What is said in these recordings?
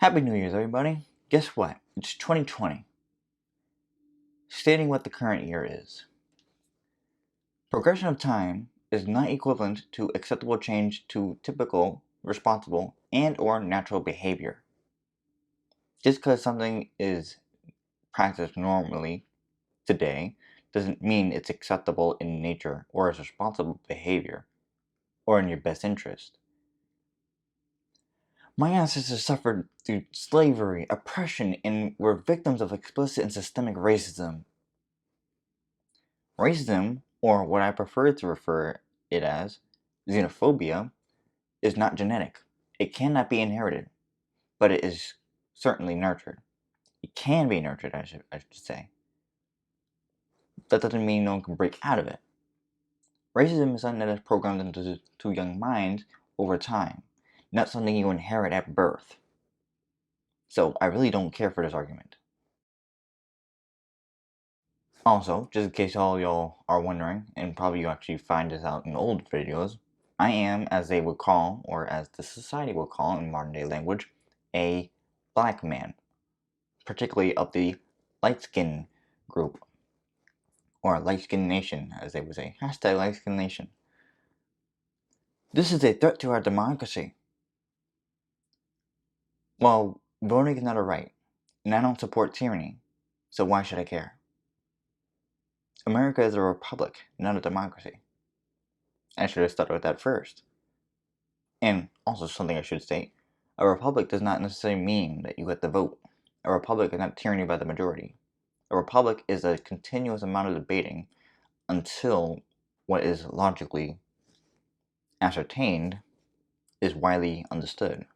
Happy New Year's, everybody. Guess what? It's 2020. Stating what the current year is. Progression of time is not equivalent to acceptable change to typical, responsible, and or natural behavior. Just because something is practiced normally today doesn't mean it's acceptable in nature or as responsible behavior or in your best interest. My ancestors suffered through slavery, oppression, and were victims of explicit and systemic racism. Racism, or what I prefer to refer it as, xenophobia, is not genetic. It cannot be inherited, but it is certainly nurtured. It can be nurtured, I should say. That doesn't mean no one can break out of it. Racism is something that is programmed into young minds over time, not something you inherit at birth. So I really don't care for this argument. Also, just in case all y'all are wondering, and probably you actually find this out in old videos, I am, as they would call, or as the society would call in modern day language, a black man, particularly of the light skin group, or light skin nation, as they would say. Hashtag light skin nation. This is a threat to our democracy. Well, voting is not a right, and I don't support tyranny, so why should I care? America is a republic, not a democracy. I should have started with that first. And also something I should state, a republic does not necessarily mean that you get the vote. A republic is not tyranny by the majority. A republic is a continuous amount of debating until what is logically ascertained is widely understood.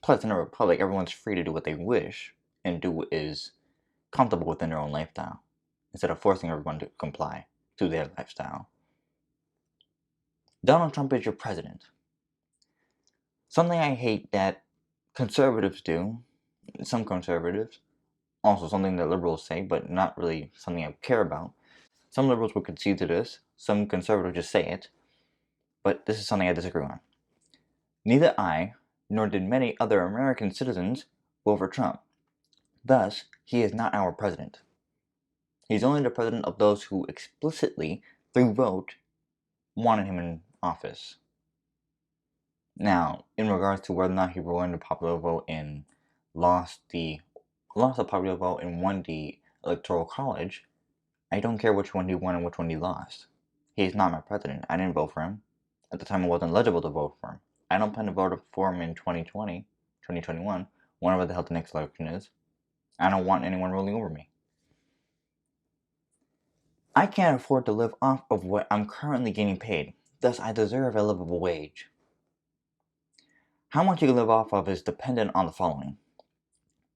Plus, in a republic, everyone's free to do what they wish and do what is comfortable within their own lifestyle, instead of forcing everyone to comply to their lifestyle. Donald Trump is your president. Something I hate that conservatives do, some conservatives, also something that liberals say, but not really something I care about. Some liberals will concede to this, some conservatives just say it, but this is something I disagree on. Neither I, nor did many other American citizens, vote for Trump. Thus, he is not our president. He's only the president of those who explicitly, through vote, wanted him in office. Now, in regards to whether or not he won the popular vote and lost the popular vote and won the electoral college, I don't care which one he won and which one he lost. He's not my president. I didn't vote for him. At the time, it wasn't legible to vote for him. I don't plan to vote for him in 2020, 2021, whenever the hell the next election is. I don't want anyone ruling over me. I can't afford to live off of what I'm currently getting paid. Thus, I deserve a livable wage. How much you can live off of is dependent on the following.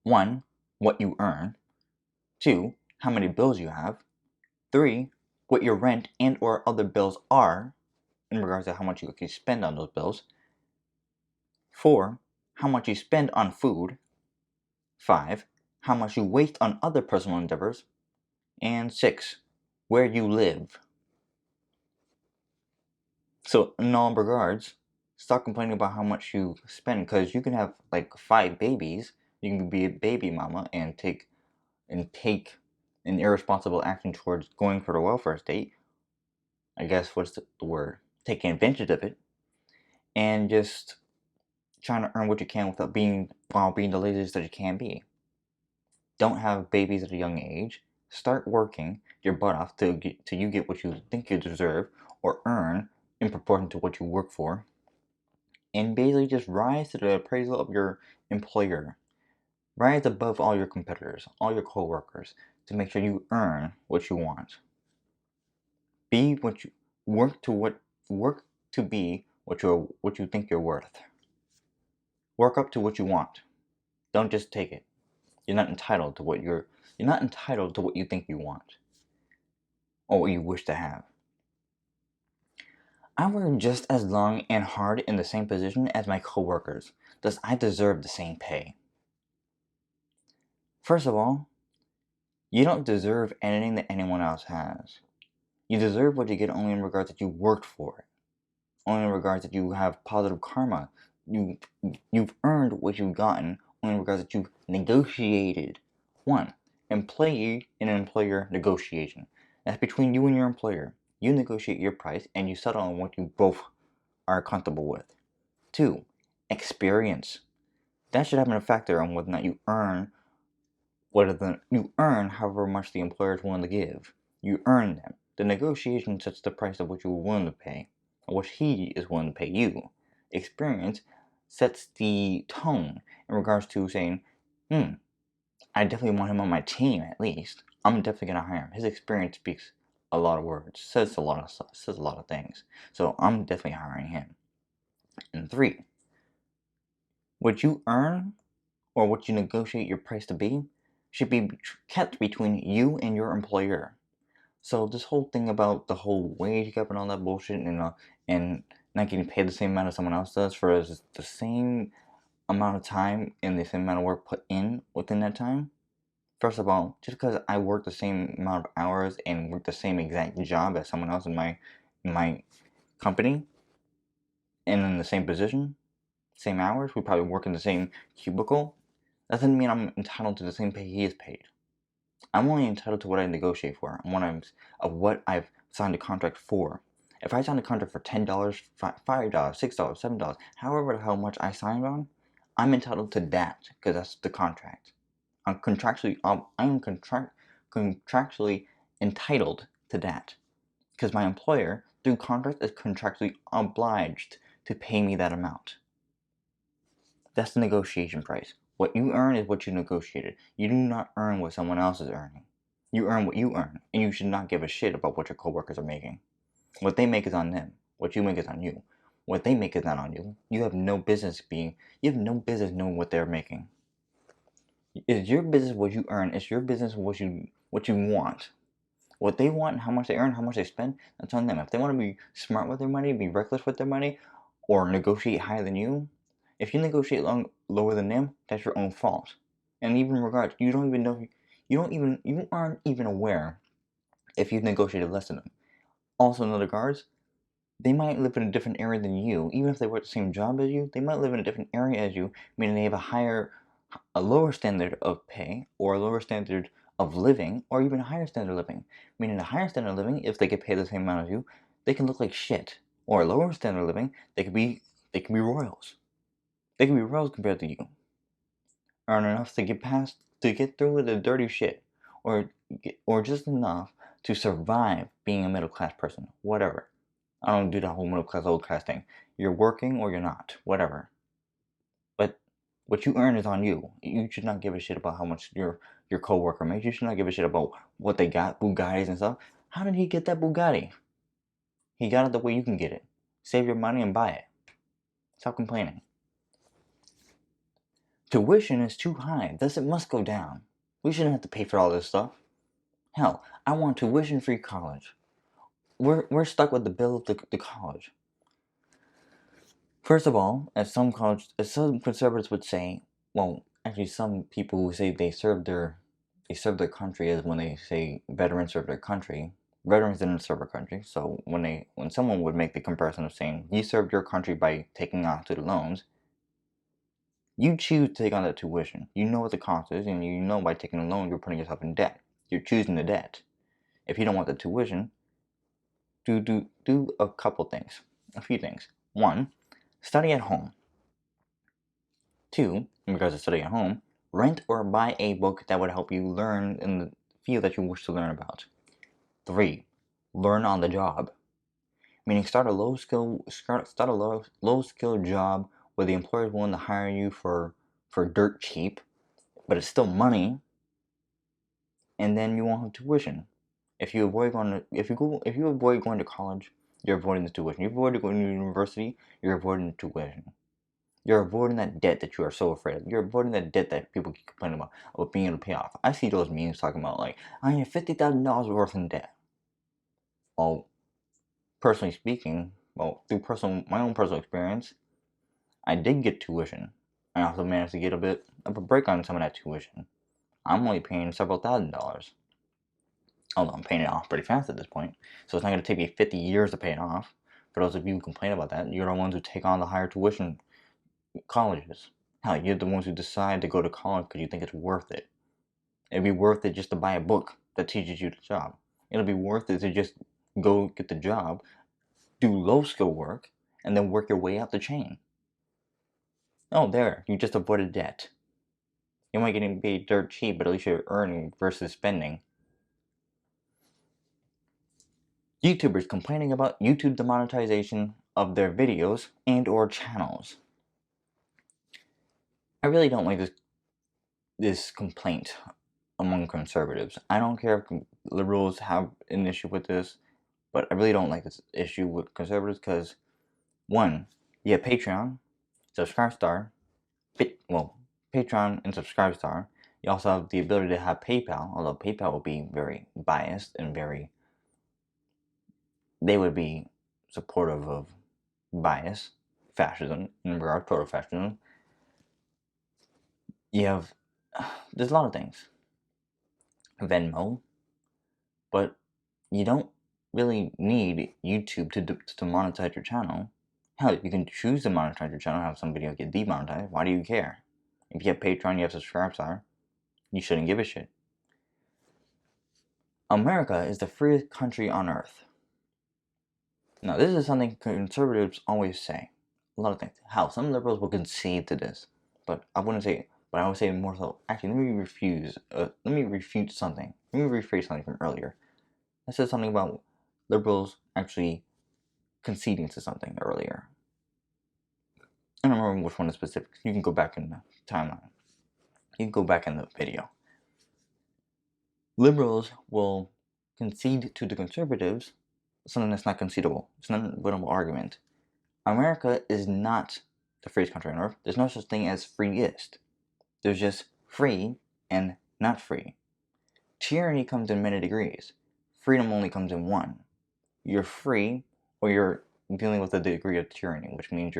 1. What you earn. 2. How many bills you have. 3. What your rent and or other bills are, in regards to how much you can spend on those bills. 4. How much you spend on food. 5. How much you waste on other personal endeavors. And 6. Where you live. So, in all regards, stop complaining about how much you spend, because you can have like 5 babies. You can be a baby mama and take an irresponsible action towards going for the welfare state. I guess what's the word? Taking advantage of it, and just trying to earn what you can while being the laziest that you can be. Don't have babies at a young age. Start working your butt off till you get what you think you deserve or earn in proportion to what you work for. And basically just rise to the appraisal of your employer. Rise above all your competitors, all your co-workers, to make sure you earn what you want. Be what you work to be what you think you're worth. Work up to what you want. Don't just take it. You're not entitled to what you think you want or what you wish to have. I work just as long and hard in the same position as my coworkers, thus I deserve the same pay. First of all, you don't deserve anything that anyone else has. You deserve what you get only in regards that you worked for it. Only in regards that you have positive karma you've earned what you've gotten only in regards that you've negotiated. 1. Employee and employer negotiation. That's between you and your employer. You negotiate your price and you settle on what you both are comfortable with. 2. Experience. That should have a factor on whether or not you earn however much the employer is willing to give. You earn them. The negotiation sets the price of what you're willing to pay, or what he is willing to pay you. Experience sets the tone in regards to saying, I definitely want him on my team at least. I'm definitely gonna hire him. His experience speaks a lot of words, says a lot of stuff, says a lot of things. So I'm definitely hiring him. And 3, what you earn or what you negotiate your price to be should be kept between you and your employer. So this whole thing about the whole wage gap and all that bullshit and not getting paid the same amount as someone else does for the same amount of time and the same amount of work put in within that time. First of all, just because I work the same amount of hours and work the same exact job as someone else in my company and in the same position, same hours, we probably work in the same cubicle, that doesn't mean I'm entitled to the same pay he is paid. I'm only entitled to what I negotiate for and what I've signed a contract for. If I signed a contract for $10, $5, $6, $7, however how much I signed on, I'm entitled to that because that's the contract. I am contractually entitled to that because my employer, through contract, is contractually obliged to pay me that amount. That's the negotiation price. What you earn is what you negotiated. You do not earn what someone else is earning. You earn what you earn, and you should not give a shit about what your coworkers are making. What they make is on them. What you make is on you. What they make is not on you. You have no business knowing what they're making. It's your business what you earn. It's your business what you want. What they want, how much they earn, how much they spend, that's on them. If they want to be smart with their money, be reckless with their money, or negotiate higher than you, if you negotiate lower than them, that's your own fault. And even in regards, you aren't even aware if you've negotiated less than them. Also in other regards, they might live in a different area than you. Even if they work the same job as you, they might live in a different area as you, meaning they have a lower standard of pay, or a lower standard of living, or even a higher standard of living. Meaning a higher standard of living, if they get paid the same amount as you, they can look like shit. Or a lower standard of living, they can be royals. They can be royals compared to you. Earn enough to get through with the dirty shit, or just enough to survive being a middle class person. Whatever. I don't do that whole middle class, old class thing. You're working or you're not. Whatever. But what you earn is on you. You should not give a shit about how much your coworker makes. You should not give a shit about what they got, Bugattis and stuff. How did he get that Bugatti? He got it the way you can get it. Save your money and buy it. Stop complaining. Tuition is too high, thus it must go down. We shouldn't have to pay for all this stuff. Hell, I want tuition-free college. We're stuck with the bill of the college. First of all, as some conservatives would say, well, actually some people who say they serve their country, as when they say veterans serve their country. Veterans didn't serve our country, so when someone would make the comparison of saying you served your country by taking on student loans, you choose to take on that tuition. You know what the cost is, and you know by taking a loan you're putting yourself in debt. You're choosing the debt. If you don't want the tuition, do a few things. 1, study at home. 2, in regards to studying at home, rent or buy a book that would help you learn in the field that you wish to learn about. 3, learn on the job. Meaning start a low skill job where the employer is willing to hire you for dirt cheap, but it's still money, and then you won't have tuition. If you avoid going to college, you're avoiding the tuition. If you avoid going to university, you're avoiding the tuition. You're avoiding that debt that you are so afraid of. You're avoiding that debt that people keep complaining about being able to pay off. I see those memes talking about like, I have $50,000 worth in debt. Well, personally speaking, through my own personal experience, I did get tuition. I also managed to get a bit of a break on some of that tuition. I'm only paying several $1,000s. Although I'm paying it off pretty fast at this point, so it's not going to take me 50 years to pay it off. For those of you who complain about that, you're the ones who take on the higher tuition colleges. Hell, you're the ones who decide to go to college because you think it's worth it. It'd be worth it just to buy a book that teaches you the job. It'll be worth it to just go get the job, do low skill work, and then work your way up the chain. Oh, there, you just avoided debt. You might get paid dirt cheap, but at least you're earning versus spending. YouTubers complaining about YouTube demonetization of their videos and or channels. I really don't like this complaint among conservatives. I don't care if liberals have an issue with this, but I really don't like this issue with conservatives because, one, you have Patreon, Subscribestar, Patreon and Subscribestar. You also have the ability to have PayPal, although PayPal will be very biased and they would be supportive of bias, fascism, in regard to fascism. You have, there's a lot of things. Venmo, but you don't really need YouTube to monetize your channel. Hell, you can choose to monetize your channel, have some videos get demonetized. Why do you care? If you have Patreon, you have Subscribestar, you shouldn't give a shit. America is the freest country on earth. Now, this is something conservatives always say. A lot of things. How some liberals will concede to this, but I wouldn't say. But I would say more so. Actually, let me refute something. Let me rephrase something from earlier. I said something about liberals actually conceding to something earlier. I don't remember which one is specific. You can go back in the timeline. You can go back in the video. Liberals will concede to the conservatives something that's not concedable. It's not a winnable argument. America is not the freest country on earth. There's no such thing as freest. There's just free and not free. Tyranny comes in many degrees. Freedom only comes in one. You're free, or you're dealing with a degree of tyranny, which means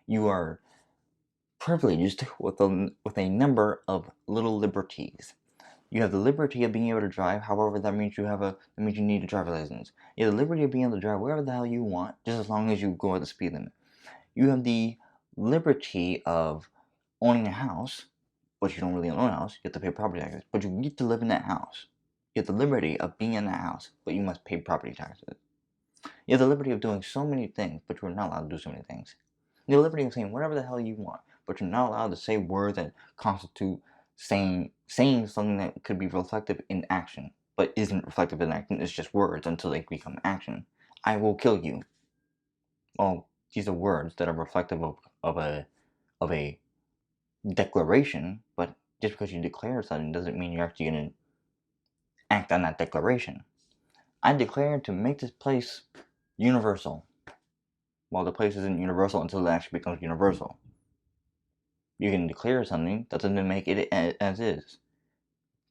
you are privileged with a number of little liberties. You have the liberty of being able to drive, however, that means you need a driver's license. You have the liberty of being able to drive wherever the hell you want, just as long as you go at the speed limit. You have the liberty of owning a house, but you don't really own a house. You have to pay property taxes, but you get to live in that house. You have the liberty of being in that house, but you must pay property taxes. You have the liberty of doing so many things, but you're not allowed to do so many things. You have the liberty of saying whatever the hell you want, but you're not allowed to say words that constitute saying something that could be reflective in action, but isn't reflective in action. It's just words until they become action. I will kill you. Well, these are words that are reflective of a declaration, but just because you declare something doesn't mean you're actually going to act on that declaration. I declare to make this place universal. Well, the place isn't universal until it actually becomes universal. You can declare something, that doesn't make it as is.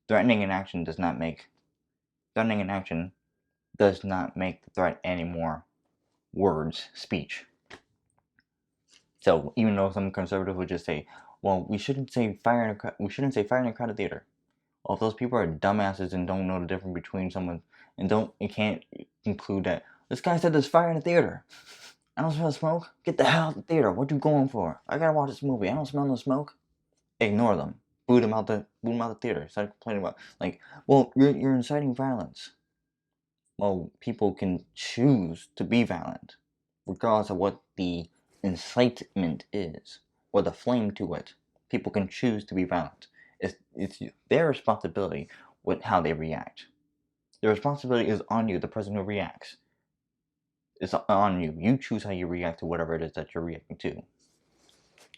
Threatening an action does not make the threat any more words, speech. So even though some conservative would just say, well, we shouldn't say fire in a crowded theater. Well, if those people are dumbasses and don't know the difference between someone and can't conclude that this guy said there's fire in the theater. I don't smell smoke. Get the hell out of the theater. What you going for? I gotta watch this movie. I don't smell no smoke. Ignore them. Boot them out the theater. Start complaining about well, you're inciting violence. Well, people can choose to be violent, regardless of what the incitement is or the flame to it. People can choose to be violent. It's their responsibility with how they react. The responsibility is on you, the person who reacts. It's on you. You choose how you react to whatever it is that you're reacting to.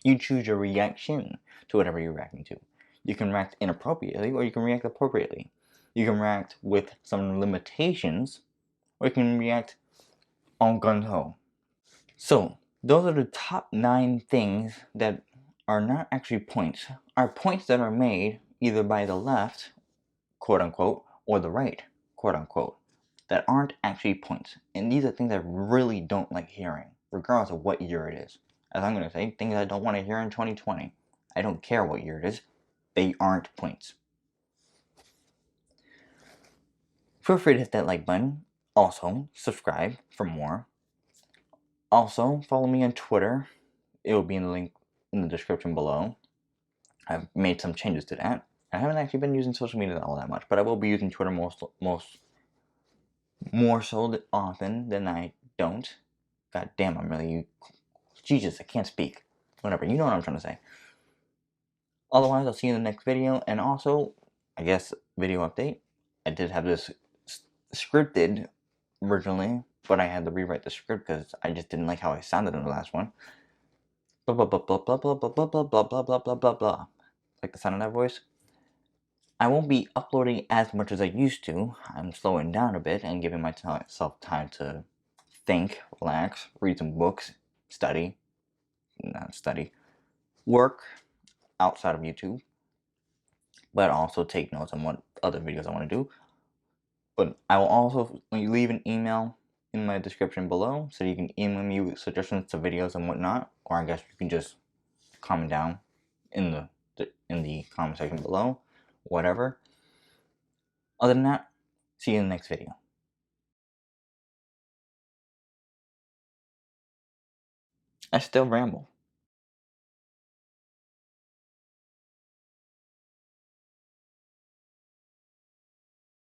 You choose your reaction to whatever you're reacting to. You can react inappropriately or you can react appropriately. You can react with some limitations or you can react on gung-ho. So, those are the top 9 things that are not actually points. Are points that are made either by the left, quote unquote, or the right, quote unquote, that aren't actually points. And these are things I really don't like hearing, regardless of what year it is. As I'm going to say, things I don't want to hear in 2020. I don't care what year it is. They aren't points. Feel free to hit that like button. Also, subscribe for more. Also, follow me on Twitter. It will be in the link in the description below. I've made some changes to that. I haven't actually been using social media all that much, but I will be using Twitter more so often than I don't. God damn, I'm really... Jesus, I can't speak. Whatever, you know what I'm trying to say. Otherwise, I'll see you in the next video, and also, I guess, video update. I did have this scripted originally, but I had to rewrite the script because I just didn't like how I sounded in the last one. Blah blah blah blah blah blah blah blah blah blah blah blah blah blah blah. Like the sound of that voice. I won't be uploading as much as I used to. I'm slowing down a bit and giving myself time to think, relax, read some books, not study, work outside of YouTube, but also take notes on what other videos I want to do. But I will also leave an email in my description below, so you can email me with suggestions to videos and whatnot, or I guess you can just comment down in the comment section below, whatever. Other than that, see you in the next video. I still ramble.